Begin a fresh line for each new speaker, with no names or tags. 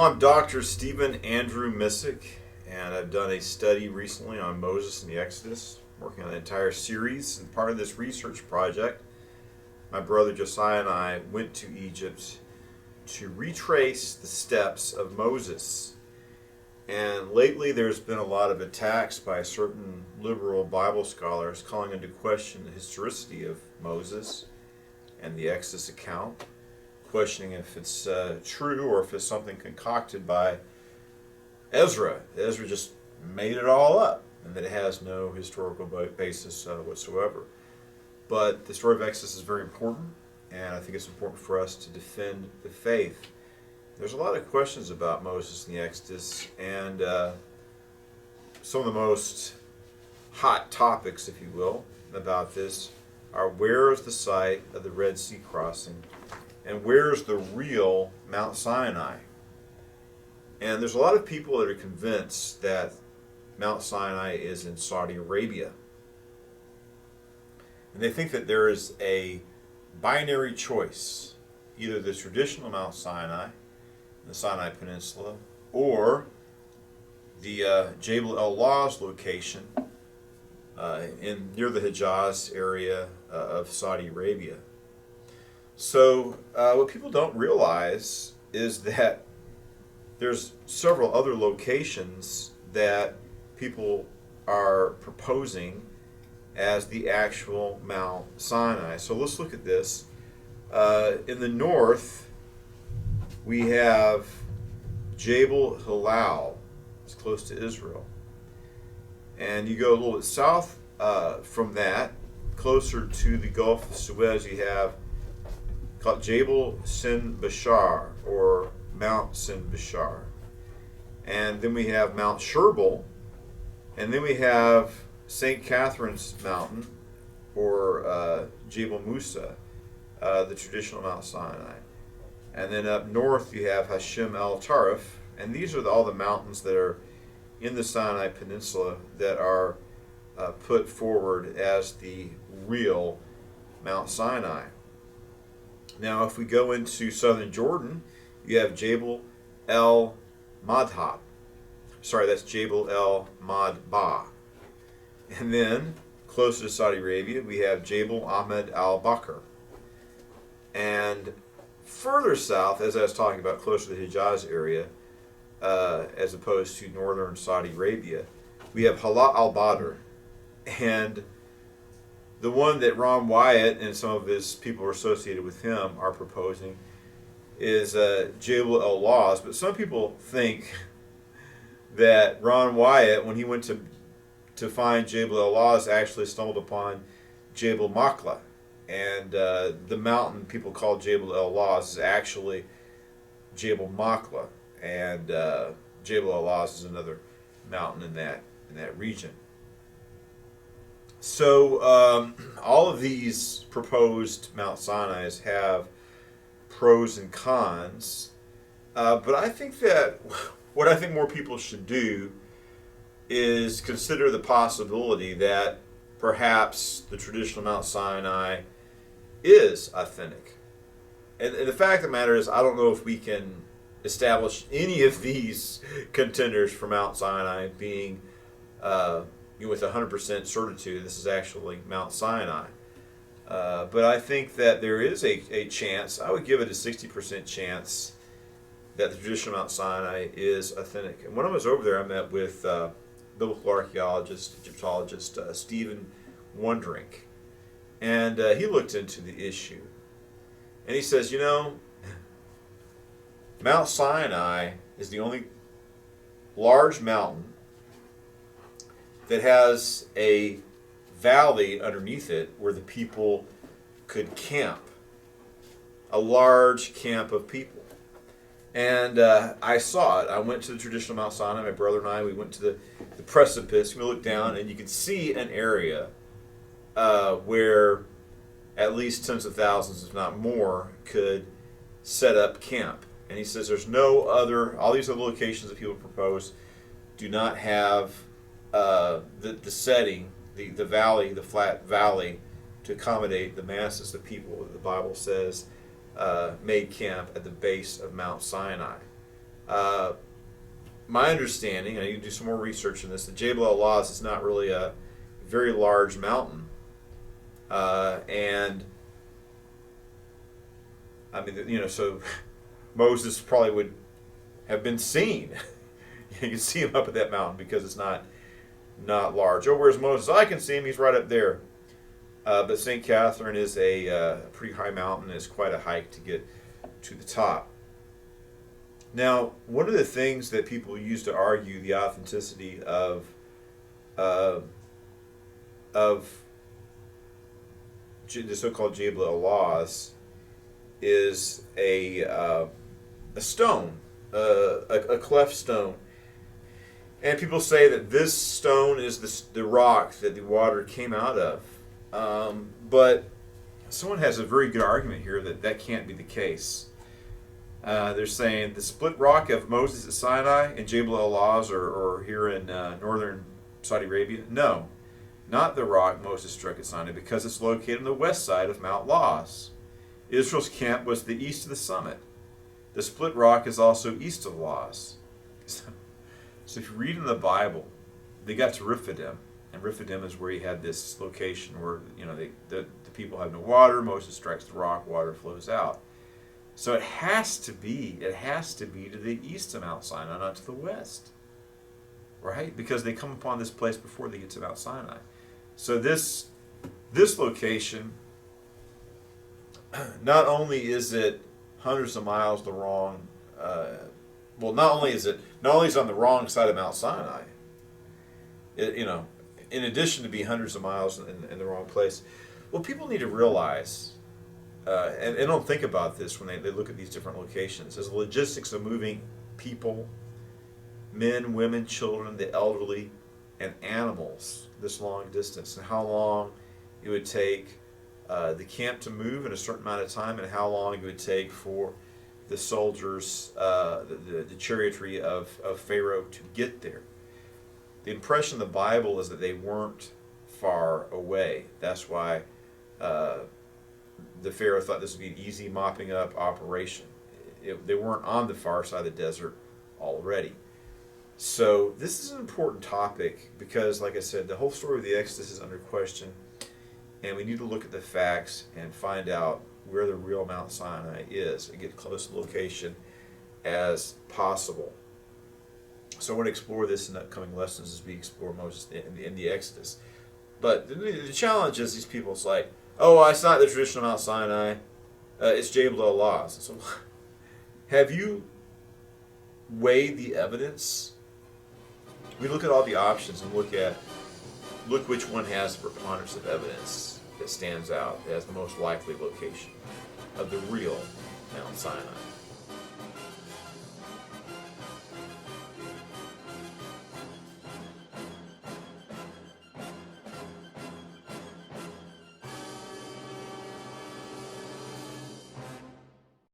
I'm Dr. Stephen Andrew Missick, and I've done a study recently on Moses and the Exodus, working on an entire series. And part of this research project, my brother Josiah and I went to Egypt to retrace the steps of Moses. And lately there's been a lot of attacks by certain liberal Bible scholars calling into question the historicity of Moses and the Exodus account, questioning if it's true or if it's something concocted by Ezra. Ezra just made it all up and that it has no historical basis whatsoever. But the story of Exodus is very important, and I think it's important for us to defend the faith. There's a lot of questions about Moses and the Exodus, and some of the most hot topics, if you will, about this are: where is the site of the Red Sea crossing? And where's the real Mount Sinai? And there's a lot of people that are convinced that Mount Sinai is in Saudi Arabia. And they think that there is a binary choice, either the traditional Mount Sinai, the Sinai Peninsula, or the Jebel el-Lawz location near the Hijaz area of Saudi Arabia. So what people don't realize is that there's several other locations that people are proposing as the actual Mount Sinai. So let's look at this. In the north, we have Jebel Hilal. It's close to Israel. And you go a little bit south from that, closer to the Gulf of Suez, you have called Jebel Sin Bashar, or Mount Sin Bashar. And then we have Mount Sherbel, and then we have St. Catherine's Mountain, or Jebel Musa, the traditional Mount Sinai. And then up north you have Hashim al-Tarif, and these are all the mountains that are in the Sinai Peninsula that are put forward as the real Mount Sinai. Now, if we go into southern Jordan, you have Jebel el-Madhab. Sorry, that's Jebel el-Madba. And then, closer to Saudi Arabia, we have Jebel Ahmed al-Bakr. And further south, as I was talking about, closer to the Hijaz area, as opposed to northern Saudi Arabia, we have Hala al-Badr. And the one that Ron Wyatt and some of his people associated with him are proposing is Jebel el-Lawz. But some people think that Ron Wyatt, when he went to find Jebel el-Lawz, actually stumbled upon Jebel Makla. And the mountain people call Jebel el-Lawz is actually Jebel Makla. And Jebel el-Lawz is another mountain in that region. So all of these proposed Mount Sinais have pros and cons, but I think that what I think more people should do is consider the possibility that perhaps the traditional Mount Sinai is authentic. And the fact of the matter is, I don't know if we can establish any of these contenders for Mount Sinai being with 100% certitude this is actually Mount Sinai. But I think that there is a chance, I would give it a 60% chance, that the traditional Mount Sinai is authentic. And when I was over there, I met with biblical archaeologist, Egyptologist Stephen Wondrink. And he looked into the issue. And he says, Mount Sinai is the only large mountain that has a valley underneath it where the people could camp. A large camp of people. And I saw it. I went to the traditional Mount Sinai. My brother and I, we went to the precipice. We looked down, and you could see an area where at least tens of thousands, if not more, could set up camp. And he says there's no other, all these other locations that people propose do not have the setting, the valley, the flat valley, to accommodate the masses of people that the Bible says made camp at the base of Mount Sinai. Uh, my understanding, and I need to do some more research on this, the Jabal al-Lawz is not really a very large mountain. And I mean, so Moses probably would have been seen. You can see him up at that mountain because it's not large. Oh, where's Moses? I can see him. He's right up there. But St. Catherine is a pretty high mountain. It's quite a hike to get to the top. Now, one of the things that people use to argue the authenticity of the so-called Jabal al-Lawz is a stone, a cleft stone. And people say that this stone is the rock that the water came out of. But someone has a very good argument here that can't be the case. They're saying the split rock of Moses at Sinai and Jabal al-Lawz or here in northern Saudi Arabia. No, not the rock Moses struck at Sinai, because it's located on the west side of Mount Lawz. Israel's camp was to the east of the summit. The split rock is also east of Lawz. So if you read in the Bible, they got to Rephidim, and Rephidim is where he had this location where the people have no water. Moses strikes the rock, water flows out. So it has to be to the east of Mount Sinai, not to the west, right? Because they come upon this place before they get to Mount Sinai. So this location, not only is it hundreds of miles the wrong, not only is it on the wrong side of Mount Sinai, in addition to being hundreds of miles in the wrong place. Well, people need to realize, and they don't think about this when they look at these different locations, is the logistics of moving people, men, women, children, the elderly, and animals this long distance, and how long it would take the camp to move in a certain amount of time, and how long it would take for the soldiers, the chariotry of Pharaoh to get there. The impression of the Bible is that they weren't far away. That's why the Pharaoh thought this would be an easy mopping up operation. They weren't on the far side of the desert already. So this is an important topic because, like I said, the whole story of the Exodus is under question, and we need to look at the facts and find out where the real Mount Sinai is and get close to the location as possible. So I want to explore this in upcoming lessons as we explore Moses in the Exodus. But the challenge is these people, it's like, oh, it's not the traditional Mount Sinai, it's Jabal al-Lawz. So have you weighed the evidence? We look at all the options and look which one has the preponderance of evidence that stands out as the most likely location of the real Mount Sinai.